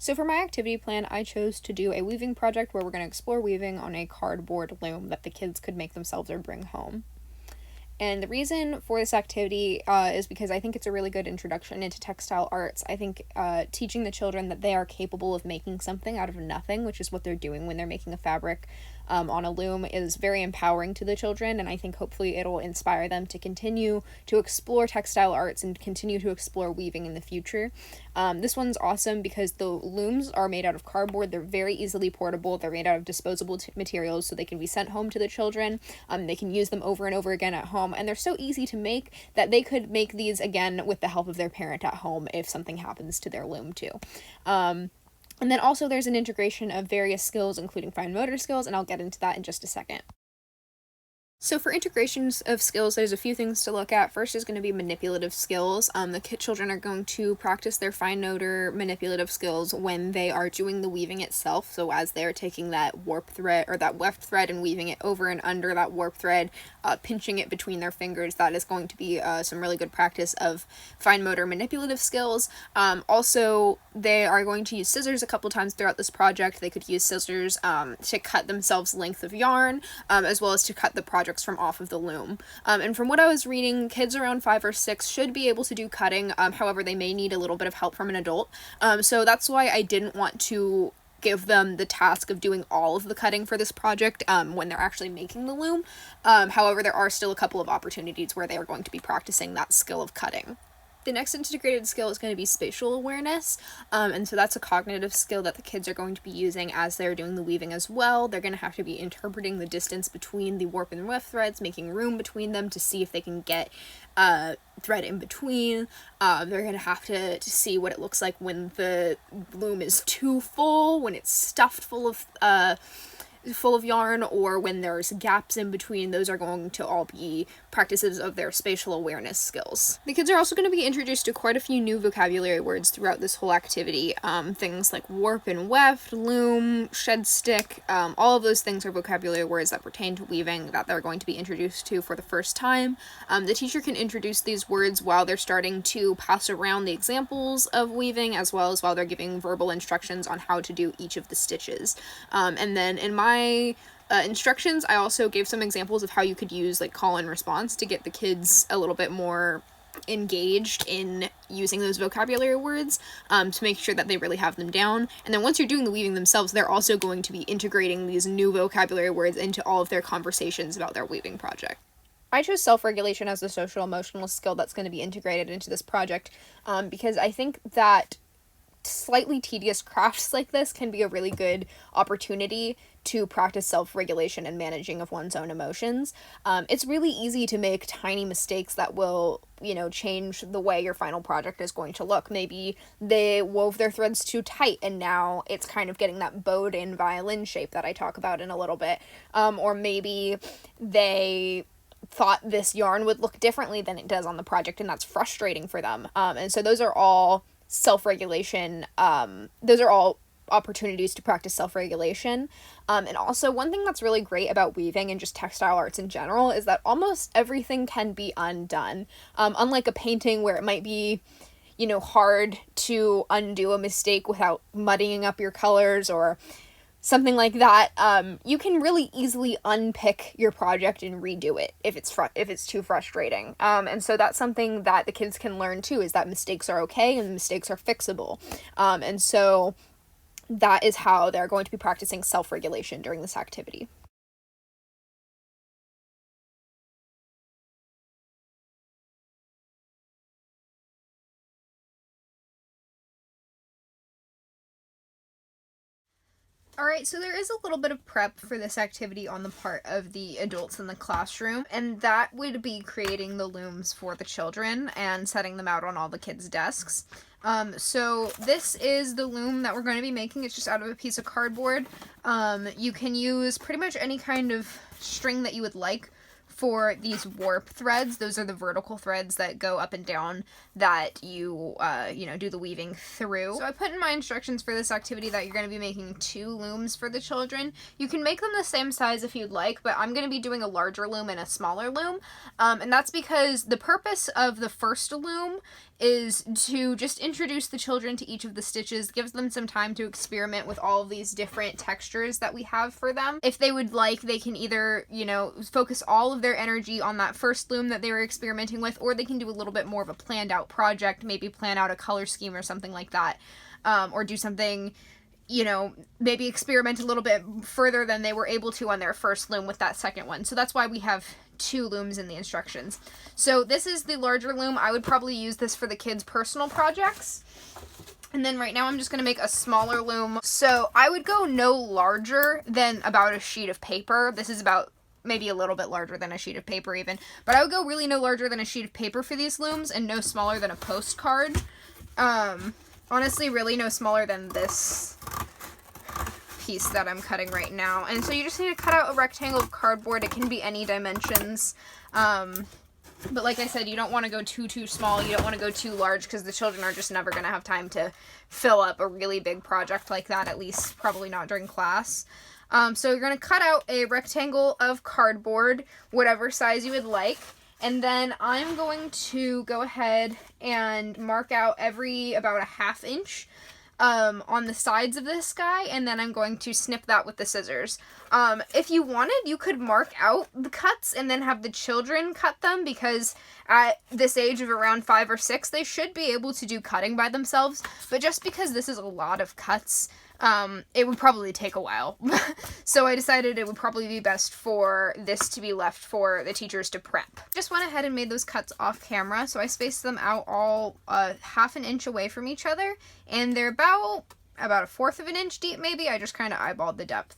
So for my activity plan, I chose to do a weaving project where we're going to explore weaving on a cardboard loom that the kids could make themselves or bring home. And the reason for this activity is because I think it's a really good introduction into textile arts. I think teaching the children that they are capable of making something out of nothing, which is what they're doing when they're making a fabric on a loom, is very empowering to the children, and I think hopefully it'll inspire them to continue to explore textile arts and continue to explore weaving in the future. This one's awesome because the looms are made out of cardboard. They're very easily portable. They're made out of disposable materials, so they can be sent home to the children. They can use them over and over again at home, and they're so easy to make that they could make these again with the help of their parent at home if something happens to their loom too. And then also there's an integration of various skills, including fine motor skills, and I'll get into that in just a second. So for integrations of skills, there's a few things to look at. First is going to be manipulative skills. The children are going to practice their fine motor manipulative skills when they are doing the weaving itself. So as they're taking that warp thread or that weft thread and weaving it over and under that warp thread, pinching it between their fingers, that is going to be some really good practice of fine motor manipulative skills. Also, they are going to use scissors a couple times throughout this project. They could use scissors to cut themselves length of yarn, as well as to cut the projects from off of the loom. And from what I was reading, kids around 5 or 6 should be able to do cutting. However, they may need a little bit of help from an adult. So that's why I didn't want to give them the task of doing all of the cutting for this project when they're actually making the loom. However, there are still a couple of opportunities where they are going to be practicing that skill of cutting. The next integrated skill is going to be spatial awareness, and so that's a cognitive skill that the kids are going to be using as they're doing the weaving as well. They're going to have to be interpreting the distance between the warp and weft threads, making room between them to see if they can get thread in between. They're going to have to see what it looks like when the loom is too full, when it's stuffed full of yarn, or when there's gaps in between. Those are going to all be practices of their spatial awareness skills. The kids are also going to be introduced to quite a few new vocabulary words throughout this whole activity. Things like warp and weft, loom, shed stick, all of those things are vocabulary words that pertain to weaving that they're going to be introduced to for the first time. The teacher can introduce these words while they're starting to pass around the examples of weaving, as well as while they're giving verbal instructions on how to do each of the stitches. And then in my instructions, I also gave some examples of how you could use like call and response to get the kids a little bit more engaged in using those vocabulary words, to make sure that they really have them down. And then once you're doing the weaving themselves, they're also going to be integrating these new vocabulary words into all of their conversations about their weaving project. I chose self-regulation as a social-emotional skill that's going to be integrated into this project because I think that slightly tedious crafts like this can be a really good opportunity to practice self-regulation and managing of one's own emotions. It's really easy to make tiny mistakes that will, change the way your final project is going to look. Maybe they wove their threads too tight and now it's kind of getting that bowed-in violin shape that I talk about in a little bit. Or maybe they thought this yarn would look differently than it does on the project, and that's frustrating for them. And so those are all self-regulation. Those are all opportunities to practice self-regulation. And also one thing that's really great about weaving and just textile arts in general is that almost everything can be undone. Unlike a painting where it might be, hard to undo a mistake without muddying up your colors or something like that, you can really easily unpick your project and redo it if it's too frustrating. And so that's something that the kids can learn too, is that mistakes are okay and mistakes are fixable. And so that is how they're going to be practicing self-regulation during this activity. Alright, so there is a little bit of prep for this activity on the part of the adults in the classroom, and that would be creating the looms for the children and setting them out on all the kids' desks. So this is the loom that we're going to be making. It's just out of a piece of cardboard. You can use pretty much any kind of string that you would like for these warp threads. Those are the vertical threads that go up and down that you, do the weaving through. So I put in my instructions for this activity that you're going to be making 2 looms for the children. You can make them the same size if you'd like, but I'm going to be doing a larger loom and a smaller loom. And that's because the purpose of the first loom is to just introduce the children to each of the stitches, gives them some time to experiment with all of these different textures that we have for them. If they would like, they can either, you know, focus all of their energy on that first loom that they were experimenting with, or they can do a little bit more of a planned out project, maybe plan out a color scheme or something like that, or do something, you know, maybe experiment a little bit further than they were able to on their first loom with that second one. So that's why we have 2 looms in the instructions. So this is the larger loom. I would probably use this for the kids' personal projects. And then right now I'm just going to make a smaller loom. So I would go no larger than about a sheet of paper. This is about maybe a little bit larger than a sheet of paper even. But I would go really no larger than a sheet of paper for these looms and no smaller than a postcard. Honestly, really no smaller than this piece that I'm cutting right now. And so you just need to cut out a rectangle of cardboard. It can be any dimensions. But like I said, you don't want to go too small. You don't want to go too large because the children are just never going to have time to fill up a really big project like that, at least probably not during class. So you're going to cut out a rectangle of cardboard, whatever size you would like. And then I'm going to go ahead and mark out about a 1/2 inch on the sides of this guy, and then I'm going to snip that with the scissors. If you wanted, you could mark out the cuts and then have the children cut them, because at this age of around 5 or 6, they should be able to do cutting by themselves. But just because this is a lot of cuts, it would probably take a while. So I decided it would probably be best for this to be left for the teachers to prep. Just went ahead and made those cuts off camera, so I spaced them out all 1/2 inch away from each other, and they're about 1/4 of an inch deep maybe. I just kind of eyeballed the depth.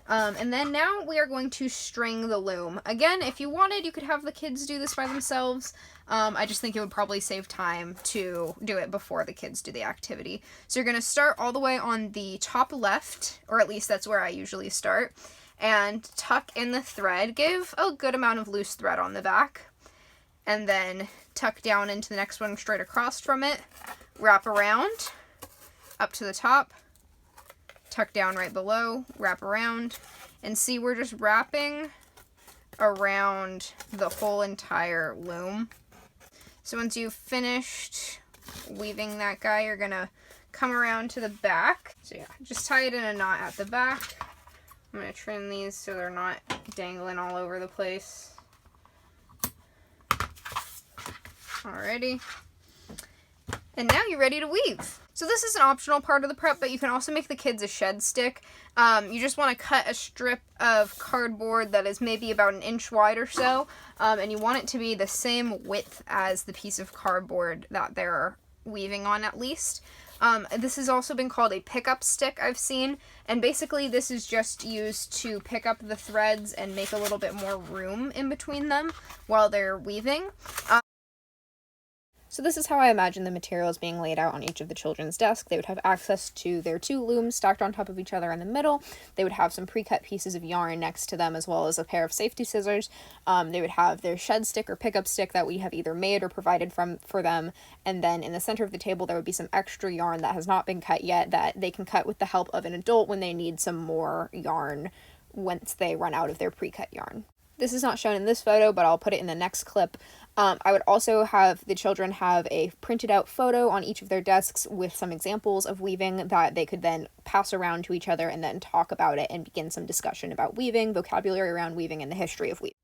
And then now we are going to string the loom. Again, if you wanted, you could have the kids do this by themselves. I just think it would probably save time to do it before the kids do the activity. So you're going to start all the way on the top left, or at least that's where I usually start, and tuck in the thread. Give a good amount of loose thread on the back, and then tuck down into the next one straight across from it, wrap around, up to the top, tuck down right below, wrap around, and see, we're just wrapping around the whole entire loom. So once you've finished weaving that guy, you're gonna come around to the back. So yeah, just tie it in a knot at the back. I'm gonna trim these so they're not dangling all over the place. Alrighty. And now you're ready to weave. So this is an optional part of the prep, but you can also make the kids a shed stick. You just want to cut a strip of cardboard that is maybe about 1 inch wide or so, and you want it to be the same width as the piece of cardboard that they're weaving on at least. This has also been called a pickup stick, I've seen, and basically this is just used to pick up the threads and make a little bit more room in between them while they're weaving. So this is how I imagine the materials being laid out on each of the children's desks. They would have access to their 2 looms stacked on top of each other in the middle. They would have some pre-cut pieces of yarn next to them, as well as a pair of safety scissors. They would have their shed stick or pickup stick that we have either made or provided for them. And then in the center of the table, there would be some extra yarn that has not been cut yet that they can cut with the help of an adult when they need some more yarn once they run out of their pre-cut yarn. This is not shown in this photo, but I'll put it in the next clip. I would also have the children have a printed out photo on each of their desks with some examples of weaving that they could then pass around to each other and then talk about it and begin some discussion about weaving, vocabulary around weaving, and the history of weaving.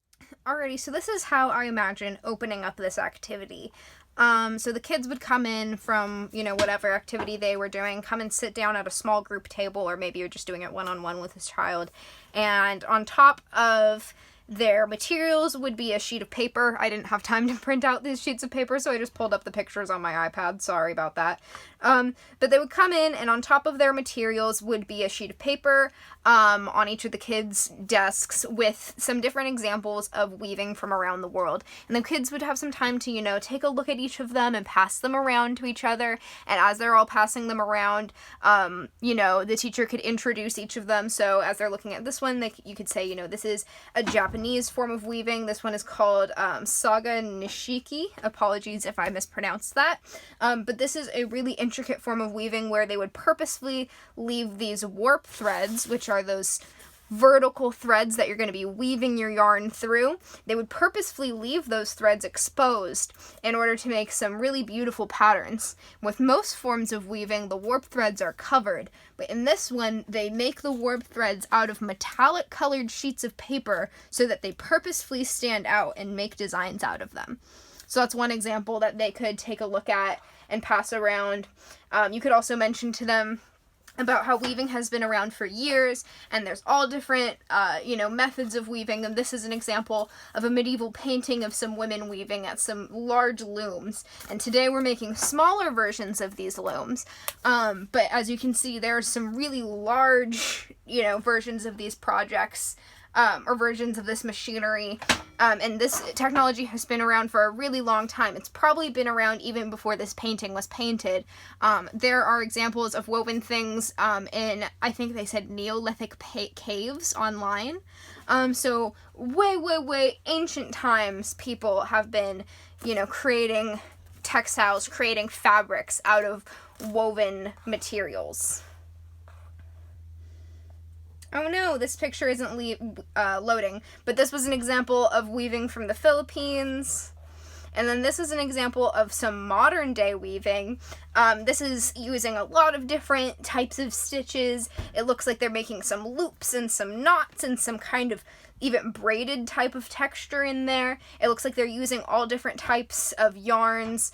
Alrighty, so this is how I imagine opening up this activity. So the kids would come in from, whatever activity they were doing, come and sit down at a small group table, or maybe you're just doing it one-on-one with this child. And on top of their materials would be a sheet of paper. I didn't have time to print out these sheets of paper, so I just pulled up the pictures on my iPad. Sorry about that. But they would come in, and on top of their materials would be a sheet of paper on each of the kids' desks with some different examples of weaving from around the world. And the kids would have some time to, take a look at each of them and pass them around to each other. And as they're all passing them around, the teacher could introduce each of them. So as they're looking at this one, you could say, this is a Japanese form of weaving. This one is called Saga Nishiki. Apologies if I mispronounced that. But this is a really intricate form of weaving where they would purposefully leave these warp threads, which are those vertical threads that you're going to be weaving your yarn through, they would purposefully leave those threads exposed in order to make some really beautiful patterns. With most forms of weaving, the warp threads are covered, but in this one, they make the warp threads out of metallic colored sheets of paper so that they purposefully stand out and make designs out of them. So that's one example that they could take a look at and pass around. You could also mention to them about how weaving has been around for years, and there's all different, methods of weaving. And this is an example of a medieval painting of some women weaving at some large looms. And today we're making smaller versions of these looms. But as you can see, there are some really large, versions of these projects, or versions of this machinery. And this technology has been around for a really long time. It's probably been around even before this painting was painted. There are examples of woven things in, I think they said, Neolithic caves online. So way ancient times, people have been, creating textiles, creating fabrics out of woven materials. Oh no, this picture isn't loading, but this was an example of weaving from the Philippines. And then this is an example of some modern day weaving. This is using a lot of different types of stitches. It looks like they're making some loops and some knots and some kind of even braided type of texture in there. It looks like they're using all different types of yarns,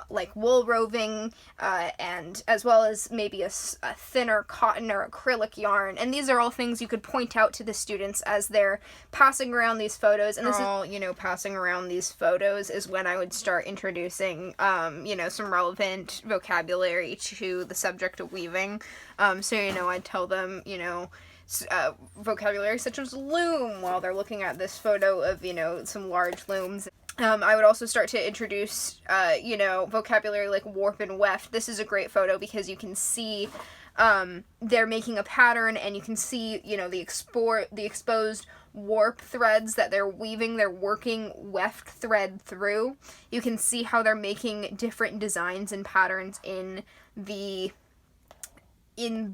like wool roving, and as well as maybe a thinner cotton or acrylic yarn. And these are all things you could point out to the students as they're passing around these photos. And this is all, passing around these photos is when I would start introducing, some relevant vocabulary to the subject of weaving. I'd tell them, vocabulary such as loom while they're looking at this photo of, some large looms. I would also start to introduce, vocabulary like warp and weft. This is a great photo because you can see they're making a pattern, and you can see, the exposed warp threads that they're weaving, they're working weft thread through. You can see how they're making different designs and patterns in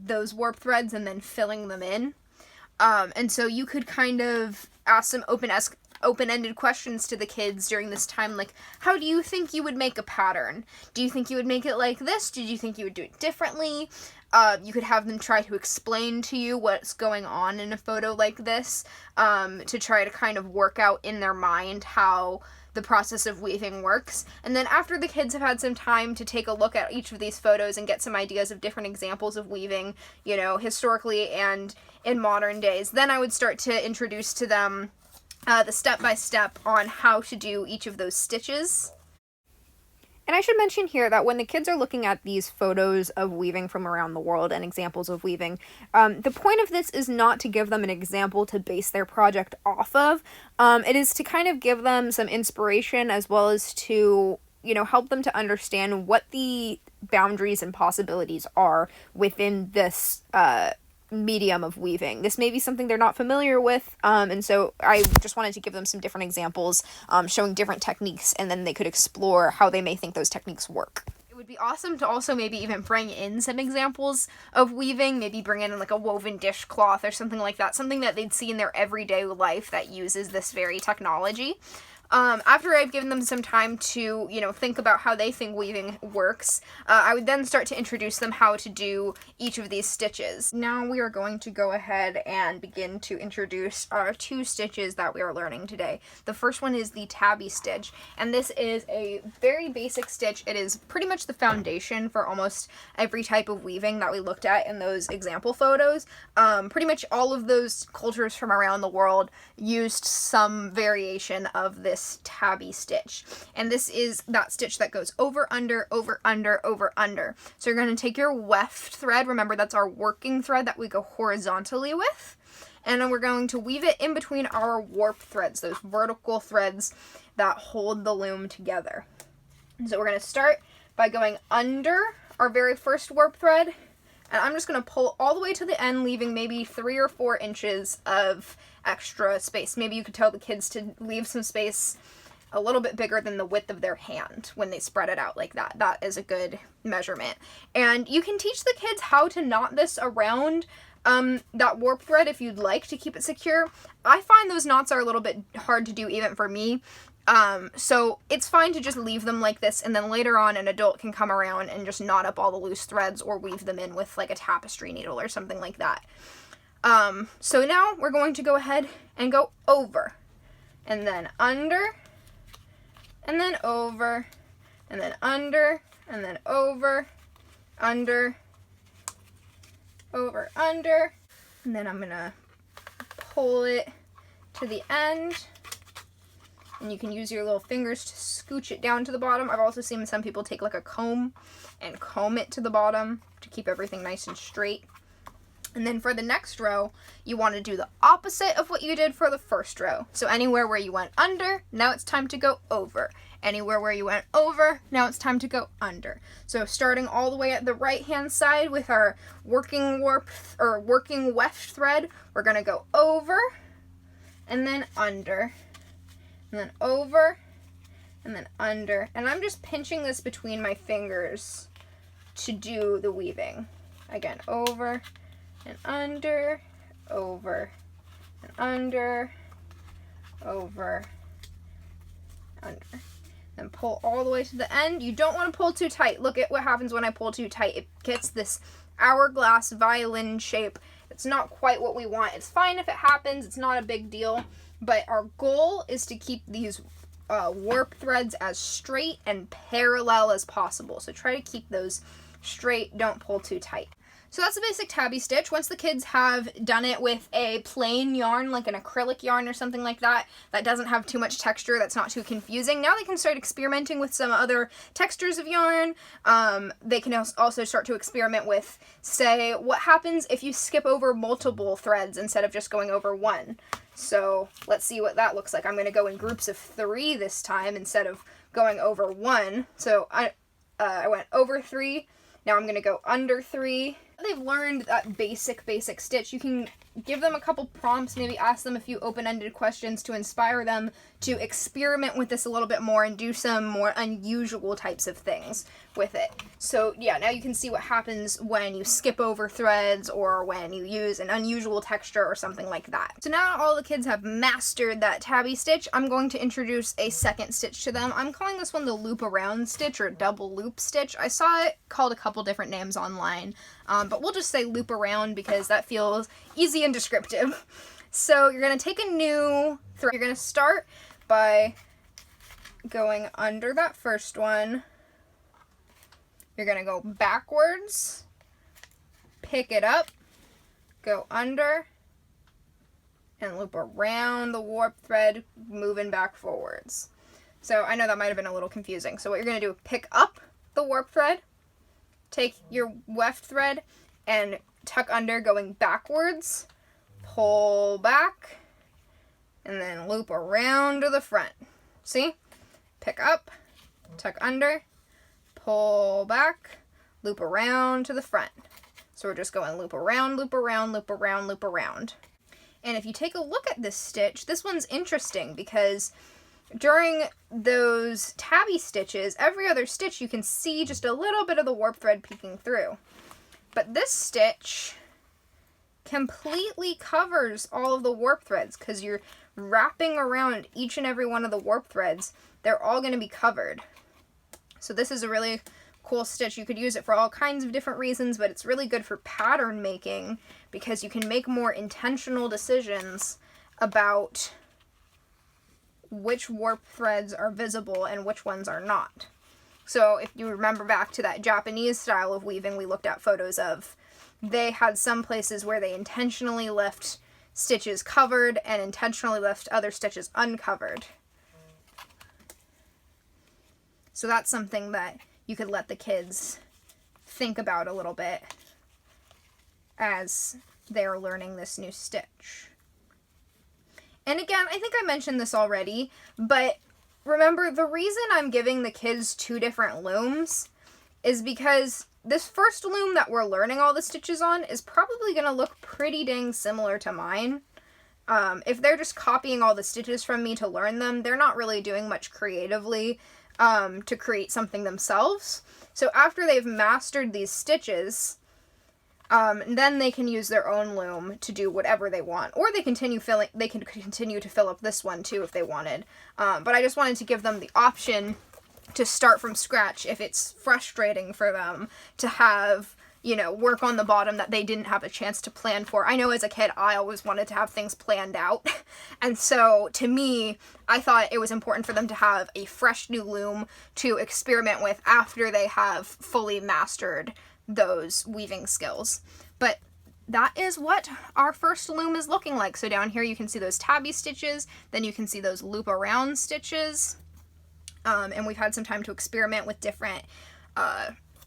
those warp threads and then filling them in. And so you could kind of ask some open-ended questions to the kids during this time, like, how do you think you would make a pattern? Do you think you would make it like this? Did you think you would do it differently? You could have them try to explain to you what's going on in a photo like this, to try to kind of work out in their mind how the process of weaving works. And then after the kids have had some time to take a look at each of these photos and get some ideas of different examples of weaving, historically and in modern days, then I would start to introduce to them the step-by-step on how to do each of those stitches. And I should mention here that when the kids are looking at these photos of weaving from around the world and examples of weaving, the point of this is not to give them an example to base their project off of. It is to kind of give them some inspiration, as well as to, help them to understand what the boundaries and possibilities are within this medium of weaving. This may be something they're not familiar with, and so I just wanted to give them some different examples, showing different techniques, and then they could explore how they may think those techniques work. It would be awesome to also maybe even bring in some examples of weaving, maybe bring in like a woven dishcloth or something like that, something that they'd see in their everyday life that uses this very technology. After I've given them some time to, think about how they think weaving works, I would then start to introduce them how to do each of these stitches. Now we are going to go ahead and begin to introduce our 2 stitches that we are learning today. The first one is the tabby stitch, and this is a very basic stitch. It is pretty much the foundation for almost every type of weaving that we looked at in those example photos. Pretty much all of those cultures from around the world used some variation of this tabby stitch, and this is that stitch that goes over, under, over, under, over, under. So you're going to take your weft thread, remember that's our working thread that we go horizontally with, and then we're going to weave it in between our warp threads, those vertical threads that hold the loom together. So we're going to start by going under our very first warp thread, and I'm just going to pull all the way to the end, leaving maybe 3 or 4 inches of extra space. Maybe you could tell the kids to leave some space a little bit bigger than the width of their hand when they spread it out like that. That is a good measurement. And you can teach the kids how to knot this around that warp thread if you'd like to keep it secure. I find those knots are a little bit hard to do even for me. So it's fine to just leave them like this, and then later on an adult can come around and just knot up all the loose threads or weave them in with like a tapestry needle or something like that. So now we're going to go ahead and go over, and then under, and then over, and then under, and then over, under, over, under, and then I'm gonna pull it to the end, and you can use your little fingers to scooch it down to the bottom. I've also seen some people take like a comb and comb it to the bottom to keep everything nice and straight. And then for the next row, you want to do the opposite of what you did for the first row. So anywhere where you went under, now it's time to go over. Anywhere where you went over, now it's time to go under. So starting all the way at the right hand side with our working weft thread, we're going to go over and then under, and then over and then under. And I'm just pinching this between my fingers to do the weaving. Again, over and under, over and under, over, under. Then pull all the way to the end. You don't want to pull too tight. Look at what happens when I pull too tight. It gets this hourglass violin shape. It's not quite what we want. It's fine if it happens. It's not a big deal. But our goal is to keep these warp threads as straight and parallel as possible. So try to keep those straight. Don't pull too tight. So that's the basic tabby stitch. Once the kids have done it with a plain yarn, like an acrylic yarn or something like that, that doesn't have too much texture, that's not too confusing, now they can start experimenting with some other textures of yarn. They can also start to experiment with, say, what happens if you skip over multiple threads instead of just going over one. So let's see what that looks like. I'm going to go in groups of 3 this time instead of going over 1. So I went over 3. Now I'm going to go under 3. They've learned that basic stitch. You can give them a couple prompts, maybe ask them a few open-ended questions to inspire them to experiment with this a little bit more and do some more unusual types of things with it. So yeah, now you can see what happens when you skip over threads or when you use an unusual texture or something like that. So now all the kids have mastered that tabby stitch, I'm going to introduce a second stitch to them. I'm calling this one the loop around stitch or double loop stitch. I saw it called a couple different names online, but we'll just say loop around because that feels easy and descriptive. So you're going to take a new thread. You're going to start by going under that first one. You're going to go backwards, pick it up, go under, and loop around the warp thread, moving back forwards. So I know that might have been a little confusing. So what you're going to do, pick up the warp thread, take your weft thread, and tuck under going backwards, pull back, and then loop around to the front. See? Pick up, tuck under, pull back, loop around to the front. So we're just going loop around, loop around, loop around, loop around. And if you take a look at this stitch, this one's interesting because during those tabby stitches, every other stitch you can see just a little bit of the warp thread peeking through. But this stitch completely covers all of the warp threads because you're wrapping around each and every one of the warp threads. They're all going to be covered. So this is a really cool stitch. You could use it for all kinds of different reasons, but it's really good for pattern making because you can make more intentional decisions about which warp threads are visible and which ones are not. So if you remember back to that Japanese style of weaving we looked at photos of, they had some places where they intentionally left stitches covered and intentionally left other stitches uncovered. So that's something that you could let the kids think about a little bit as they're learning this new stitch. And again, I think I mentioned this already, but remember, the reason I'm giving the kids 2 different looms is because this first loom that we're learning all the stitches on is probably going to look pretty dang similar to mine. If they're just copying all the stitches from me to learn them, they're not really doing much creatively to create something themselves. So after they've mastered these stitches, And then they can use their own loom to do whatever they want, or they can continue to fill up this one too if they wanted. But I just wanted to give them the option to start from scratch if it's frustrating for them to have, you know, work on the bottom that they didn't have a chance to plan for. I know as a kid, I always wanted to have things planned out. And so to me, I thought it was important for them to have a fresh new loom to experiment with after they have fully mastered those weaving skills. But that is what our first loom is looking like. So down here you can see those tabby stitches, then you can see those loop around stitches. And we've had some time to experiment with different,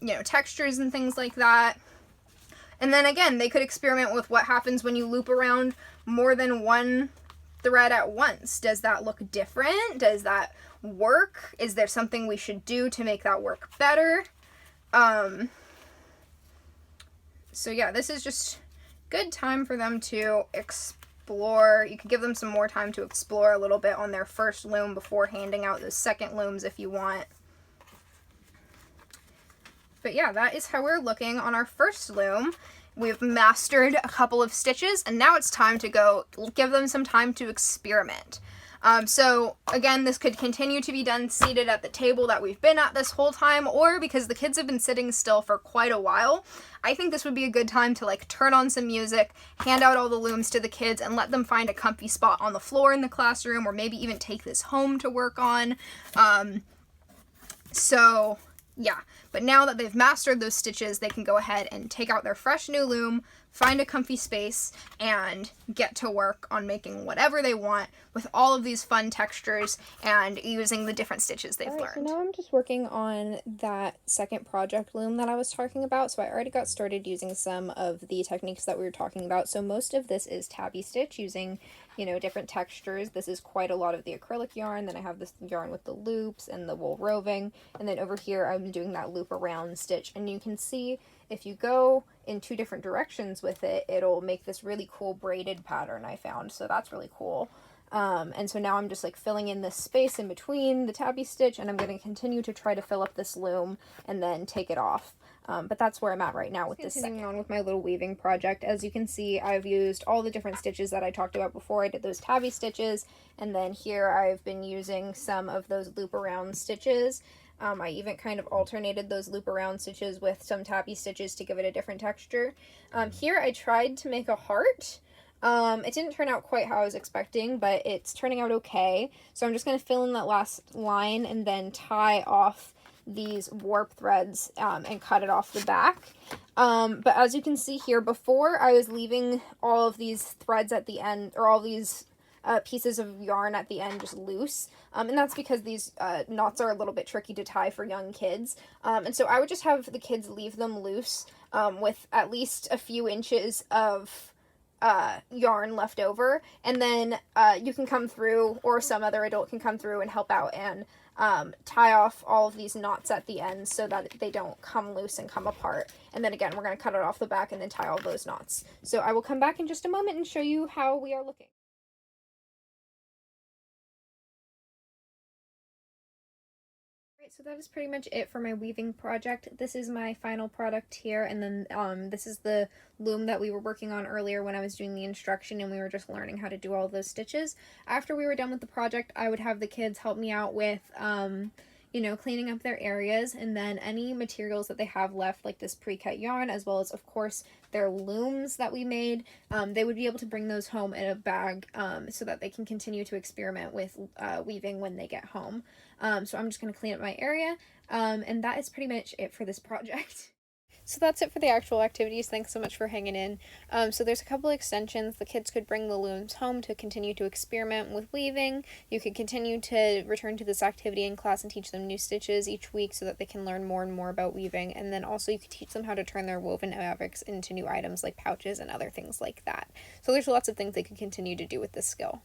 you know, textures and things like that. And then again, they could experiment with what happens when you loop around more than one thread at once. Does that look different? Does that work? Is there something we should do to make that work better? So yeah, this is just good time for them to explore. You could give them some more time to explore a little bit on their first loom before handing out the second looms if you want. But yeah, that is how we're looking on our first loom. We've mastered a couple of stitches, and now it's time to go give them some time to experiment. So again, this could continue to be done seated at the table that we've been at this whole time, or because the kids have been sitting still for quite a while, I think this would be a good time to like turn on some music, hand out all the looms to the kids, and let them find a comfy spot on the floor in the classroom, or maybe even take this home to work on. So yeah, but now that they've mastered those stitches, they can go ahead and take out their fresh new loom, find a comfy space, and get to work on making whatever they want with all of these fun textures and using the different stitches they've learned. So now I'm just working on that second project loom that I was talking about. So I already got started using some of the techniques that we were talking about. So most of this is tabby stitch using, you know, different textures. This is quite a lot of the acrylic yarn. Then I have this yarn with the loops and the wool roving. And then over here I'm doing that loop around stitch. And you can see if you go in two different directions with it, it'll make this really cool braided pattern I found. So that's really cool. And so now I'm just like filling in this space in between the tabby stitch, and I'm going to continue to try to fill up this loom and then take it off. But that's where I'm at right now with this. Continuing on with my little weaving project, as you can see, I've used all the different stitches that I talked about before. I did those tabby stitches, and then here I've been using some of those loop around stitches. I even kind of alternated those loop around stitches with some tabby stitches to give it a different texture. Here I tried to make a heart. It didn't turn out quite how I was expecting, but it's turning out okay. So I'm just going to fill in that last line and then tie off these warp threads and cut it off the back. But as you can see here, before I was leaving all of these threads at the end, or all these pieces of yarn at the end just loose, and that's because these knots are a little bit tricky to tie for young kids, and so I would just have the kids leave them loose with at least a few inches of yarn left over, and then you can come through, or some other adult can come through and help out and tie off all of these knots at the end so that they don't come loose and come apart. And then again, we're going to cut it off the back and then tie all those knots. So I will come back in just a moment and show you how we are looking. So that is pretty much it for my weaving project. This is my final product here, and then this is the loom that we were working on earlier when I was doing the instruction and we were just learning how to do all those stitches. After we were done with the project, I would have the kids help me out with you know, cleaning up their areas, and then any materials that they have left, like this pre-cut yarn, as well as of course their looms that we made, they would be able to bring those home in a bag so that they can continue to experiment with weaving when they get home. So I'm just going to clean up my area, and that is pretty much it for this project. So that's it for the actual activities. Thanks so much for hanging in. So there's a couple extensions. The kids could bring the looms home to continue to experiment with weaving. You could continue to return to this activity in class and teach them new stitches each week so that they can learn more and more about weaving. And then also you could teach them how to turn their woven fabrics into new items like pouches and other things like that. So there's lots of things they could continue to do with this skill.